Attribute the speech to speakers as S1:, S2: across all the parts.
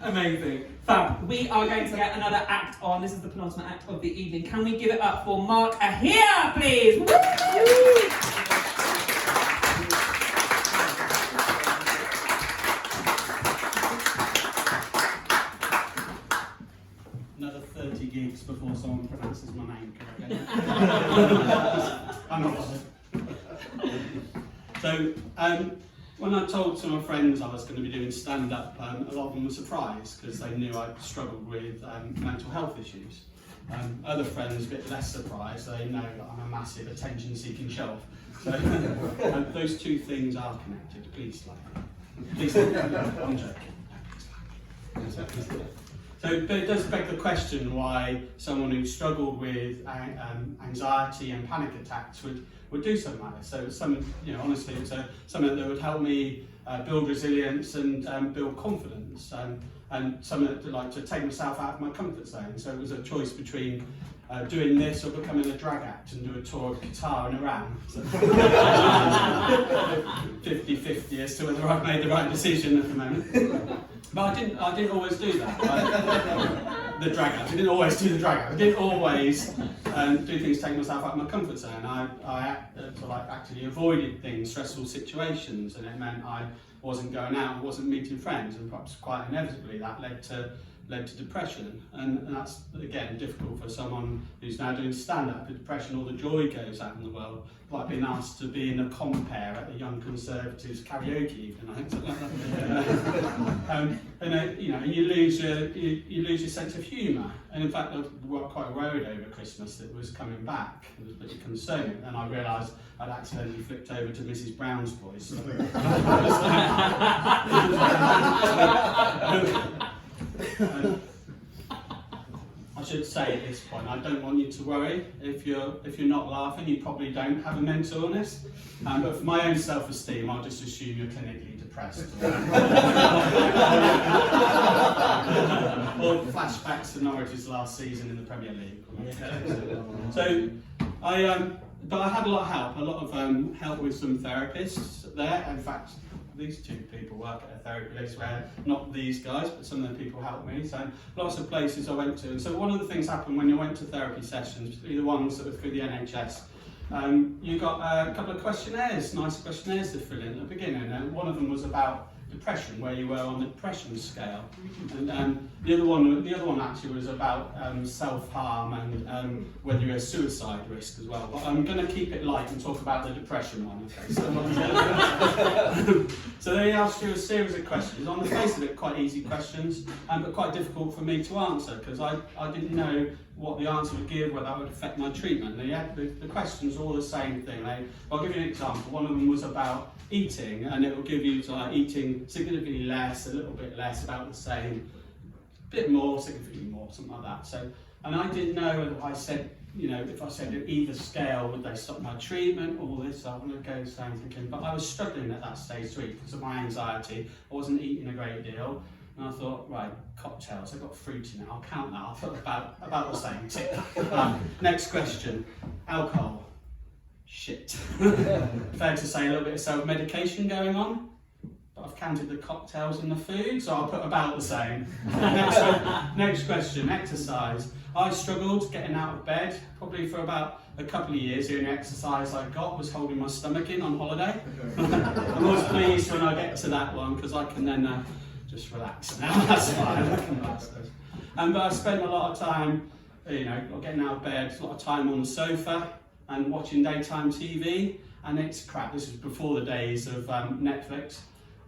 S1: Amazing. Fab. We are going to get another act on. This is the penultimate act of the evening. Can we give it up for Mark Ahia, please? Woo!
S2: Another 30 gigs before someone pronounces my name correctly. I'm not bothered. So, when I told some of my friends I was going to be doing stand-up, a lot of them were surprised because they knew I'd struggled with mental health issues. Other friends, a bit less surprised, they know that I'm a massive attention-seeking show-off. So, those two things are connected. Please like it. Please like it. I'm joking. So, but it does beg the question why someone who struggled with anxiety and panic attacks would do something like this. So it was something, honestly, it was something that would help me build resilience and build confidence, and something that like to take myself out of my comfort zone. So it was a choice between doing this or becoming a drag act and do a tour of Qatar and Iran. So 50-50 as to whether I've made the right decision at the moment. But I didn't always do that. The drag out. I didn't always do the drag out. I didn't always do things to take myself out of my comfort zone. I actually avoided things, stressful situations, and it meant I wasn't going out, wasn't meeting friends, and perhaps quite inevitably that led to depression. And that's, again, difficult for someone who's now doing stand-up. The depression, all the joy goes out in the world, like being asked to be in a compare at the Young Conservatives karaoke evening, I think, something like that. You lose your sense of humour. And in fact, I was quite worried over Christmas that it was coming back. It was a bit concerning. And I realised I'd accidentally flipped over to Mrs. Brown's voice. I should say at this point, I don't want you to worry. If you're not laughing, you probably don't have a mental illness. But for my own self-esteem, I'll just assume you're clinically depressed. Or flashbacks to Norwich's last season in the Premier League. So but I had a lot of help. Help with some therapists there. In fact, these two people work at a therapy place where, not these guys, but some of the people helped me. So lots of places I went to. And so one of the things happened when you went to therapy sessions, particularly the ones that were through the NHS, you got a couple of questionnaires, nice questionnaires to fill in at the beginning. And one of them was about depression, where you were on the depression scale. And the other one actually was about self-harm and whether you're a suicide risk as well. But I'm going to keep it light and talk about the depression one. Okay? So they asked you a series of questions. On the face of it, quite easy questions, but quite difficult for me to answer because I didn't know what the answer would give, whether that would affect my treatment. The questions are all the same thing. I'll give you an example. One of them was about eating, and it will give you eating significantly less, a little bit less, about the same, a bit more, significantly more, something like that. So, and I didn't know whether I said, if I said at either scale, would they stop my treatment, all this, so I'm going to go down thinking, but I was struggling at that stage to eat because of my anxiety. I wasn't eating a great deal. And I thought, right, cocktails, I've got fruit in it, I'll count that, I'll put about the same. Tick. Next question, alcohol. Shit. Fair to say a little bit of self-medication going on, but I've counted the cocktails and the food, so I'll put about the same. Next question, exercise. I struggled getting out of bed, probably for about a couple of years. The only exercise I got was holding my stomach in on holiday. I'm always pleased when I get to that one, because I can then just relax now, that's fine, I can relax. But I spent a lot of time, getting out of bed, a lot of time on the sofa and watching daytime TV, and it's crap. This was before the days of Netflix,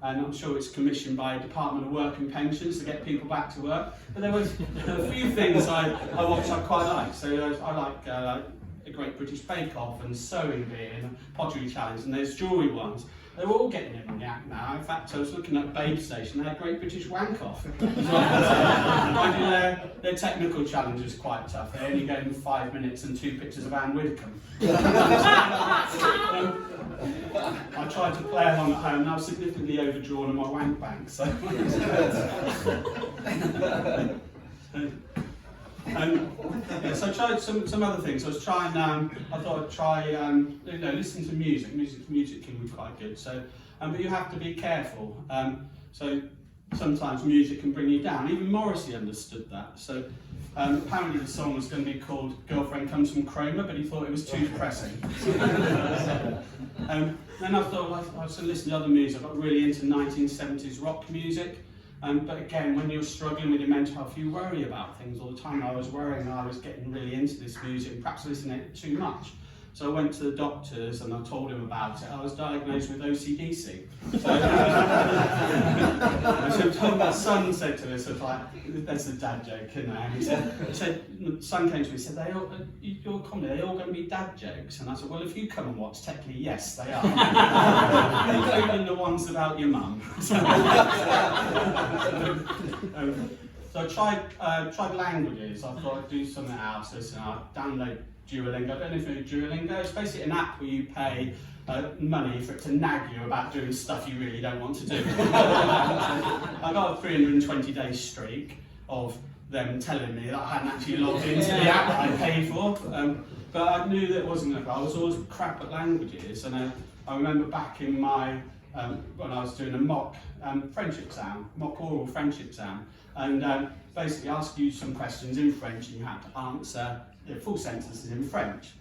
S2: and I'm sure it's commissioned by Department of Work and Pensions to get people back to work. But there was a few things I watched I quite like. So I like a Great British Bake Off and Sewing Bee and Pottery Challenge, and there's jewellery ones. They're all getting in on the act now. In fact, I was looking at Babe Station, they had Great British Wank Off. Their technical challenge is quite tough. They only go in 5 minutes and 2 pictures of Anne Widdecombe. I tried to play along at home, and I was significantly overdrawn on my wank bank. So I tried some other things. I was trying. I thought I'd try. Listen to music. Music can be quite good. So, but you have to be careful. So sometimes music can bring you down. Even Morrissey understood that. So apparently the song was going to be called Girlfriend Comes from Chroma, but he thought it was too depressing. Then I thought, well, I was listening to other music. I got really into 1970s rock music. But again, when you're struggling with your mental health, you worry about things all the time. I was worrying I was getting really into this music and perhaps listening to it too much. So I went to the doctors and I told him about it. I was diagnosed with OCDC. So my son said to me, so like, that's a dad joke, isn't it? And he said, the son came to me and said, your comedy, are they all going to be dad jokes? And I said, well, if you come and watch, technically, yes, they are. Including the ones about your mum. So I tried languages. I thought I'd do something else. So I download Duolingo. I don't know if you know Duolingo. It's basically an app where you pay money for it to nag you about doing stuff you really don't want to do. I got a 320-day streak of them telling me that I hadn't actually logged into the app that I paid for. But I knew that it wasn't enough. I was always crap at languages, and I remember back in my when I was doing a mock French exam, mock oral French exam, and basically asked you some questions in French, and you had to answer the full sentences in French.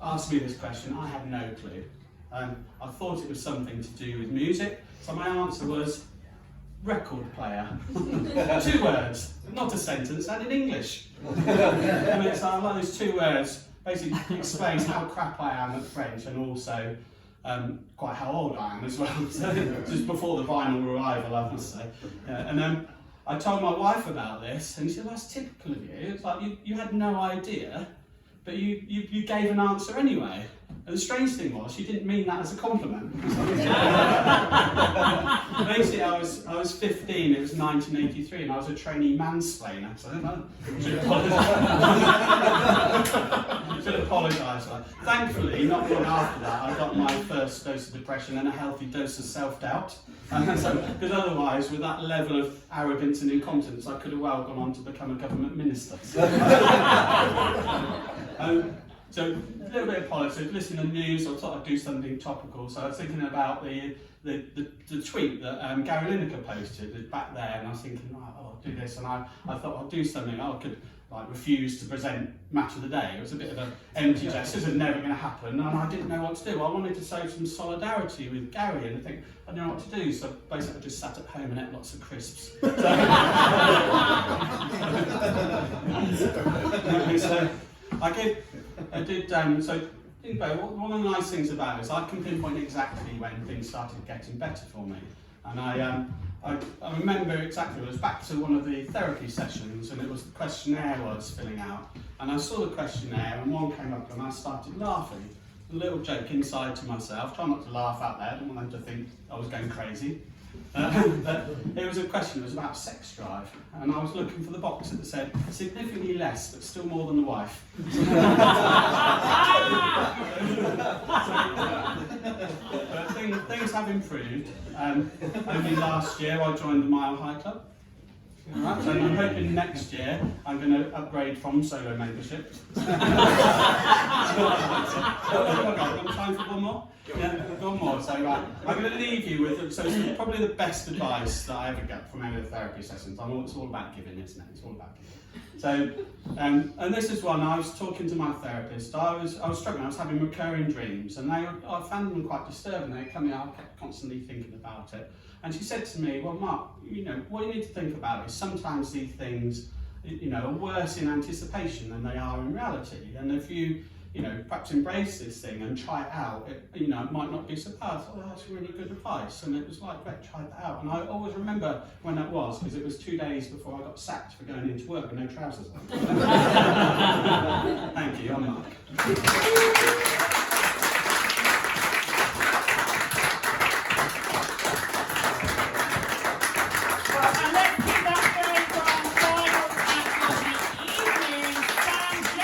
S2: Asked me this question, I had no clue. I thought it was something to do with music, so my answer was record player. 2 words, not a sentence, and in English. And it's like those 2 words basically explains how crap I am at French, and also quite how old I am as well. So, just before the vinyl revival, I must say. I told my wife about this, and she said, well, that's typical of you. It's like you had no idea, but you gave an answer anyway. And the strange thing was, she didn't mean that as a compliment. Basically, I was 15, it was 1983, and I was a trainee mansplainer. So I should apologise. Thankfully, not long after that, I got my first dose of depression and a healthy dose of self-doubt. Because otherwise, with that level of arrogance and incompetence, I could have well gone on to become a government minister. So a little bit of politics, listening to the news, I thought I'd do something topical. So I was thinking about the tweet that Gary Lineker posted back there, and I was thinking, right, I'll do this, and I thought I'd do something. I could refuse to present Match of the Day. It was a bit of an empty gesture. This was never going to happen, and I didn't know what to do. I wanted to show some solidarity with Gary, and I think I didn't know what to do. So basically, I just sat at home and ate lots of crisps. One of the nice things about it is I can pinpoint exactly when things started getting better for me. And I remember exactly, it was back to one of the therapy sessions, and it was the questionnaire I was filling out. And I saw the questionnaire, and one came up, and I started laughing. A little joke inside to myself, try not to laugh out there, I didn't want them to think I was going crazy. But it was a question, it was about sex drive, and I was looking for the box that said significantly less but still more than the wife. But things have improved. Only last year I joined the Mile High Club. Right, so I'm hoping next year I'm going to upgrade from solo membership. Got time for one more? Yeah, one more. So right, I'm going to leave you with, so it's probably the best advice that I ever get from any of the therapy sessions. It's all about giving, isn't it? It's all about giving. So, and this is one, I was talking to my therapist, I was struggling, I was having recurring dreams, and I found them quite disturbing. They come out, I kept constantly thinking about it. And she said to me, well, Mark, what you need to think about is sometimes these things, are worse in anticipation than they are in reality. And if you, perhaps embrace this thing and try it out, it might not be so bad. I thought, well, that's really good advice. And it was like, right, try that out. And I always remember when that was, because it was 2 days before I got sacked for going into work with no trousers on. Thank you, I'm Mark.